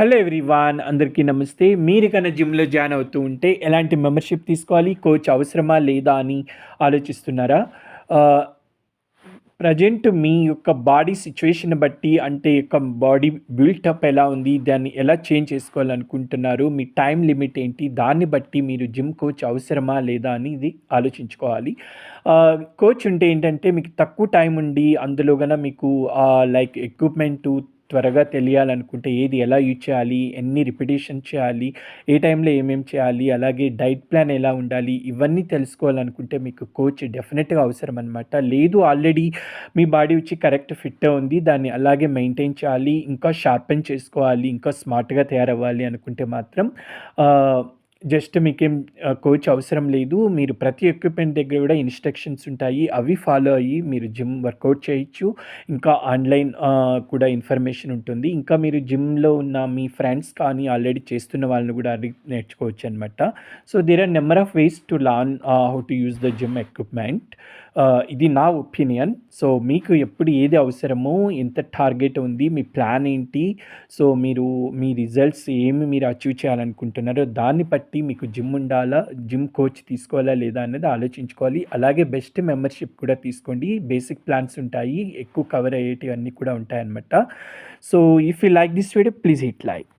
Hello everyone అందరికీ నమస్తే. మీరు కన్నా జిమ్‌లో జాయిన్ అవుతూ ఉంటే ఎలాంటి మెంబర్‌షిప్ తీసుకోవాలి? కోచ్ అవసరమా? లేదా? అని ఆలోచిస్తున్నారా? ఆహ్, ప్రెజెంట్ మీ యొక్క బాడీ సిట్యుయేషన్‌ని బట్టి అంటే యొక్క బాడీ బిల్టప్ ఎలా ఉంది? దాన్ని ఎలా చేంజ్ చేసుకోవాలనుకుంటున్నారు? మీ టైమ్ లిమిట్ ఏంటి? దాన్ని బట్టి మీరు జిమ్ కోచ్ అవసరమా? లేదా? అనేది ఆలోచించుకోవాలి. కోచ్ ఉంటే ఏంటంటే మీకు తక్కువ టైం ఉండి అందులో గన మీకు లైక్ ఎక్విప్‌మెంటు త్వరగా తెలియాలనుకుంటే ఏది ఎలా యూజ్ చేయాలి? ఎన్ని రిపిటీషన్ చేయాలి? ఏ టైంలో ఏమేం చేయాలి? అలాగే డైట్ ప్లాన్ ఎలా ఉండాలి? ఇవన్నీ తెలుసుకోవాలనుకుంటే మీకు కోచ్ డెఫినెట్‌గా అవసరమనమాట. లేదు ఆల్రెడీ మీ బాడీ వచ్చి కరెక్ట్ ఫిట్టే ఉంది. దాన్ని అలాగే మెయింటైన్ చేయాలి. ఇంకా షార్పెన్ చేసుకోవాలి. ఇంకా స్మార్ట్‌గా తయారవ్వాలి అనుకుంటే మాత్రం ఆహ్, జస్ట్ మీకేం కోచ్ అవసరం లేదు. మీరు ప్రతి ఎక్విప్‌మెంట్ దగ్గర గూడా ఇన్‌స్ట్రక్షన్స్ ఉంటాయి. అవి ఫాలో అయ్యి మీరు జిమ్ వర్కౌట్ చేయొచ్చు. ఇంకా ఆన్‌లైన్ కూడా ఇన్ఫర్మేషన్ ఉంటుంది. ఇంకా మీరు జిమ్‌లో ఉన్న మీ ఫ్రెండ్స్ కానీ ఆల్రెడీ చేస్తున్న వాళ్ళని గూడా అడిగి నేర్చుకోవచ్చనమాట. So, there are number of ways to learn how to use the gym equipment. ఇది నా ఒపీనియన్. సో, మీకు ఎప్పుడు ఏది అవసరమో, ఎంత టార్గెట్ ఉంది, మీ ప్లాన్ ఏంటి, సో, మీరు మీ రిజల్ట్స్ ఏమి మీరు అచీవ్ చేయాలనుకుంటున్నారో దాన్ని బట్టి మీకు జిమ్ ఉండాలా? జిమ్ కోచ్ తీసుకోవాలా? లేదా? అనేది ఆలోచించుకోవాలి. అలాగే బెస్ట్ మెంబర్‌షిప్ కూడా తీసుకోండి. బేసిక్ ప్లాన్స్ ఉంటాయి. ఎక్కువ కవర్ అయ్యేటివన్నీ కూడా ఉంటాయన్నమాట. So, if you like this video please hit like.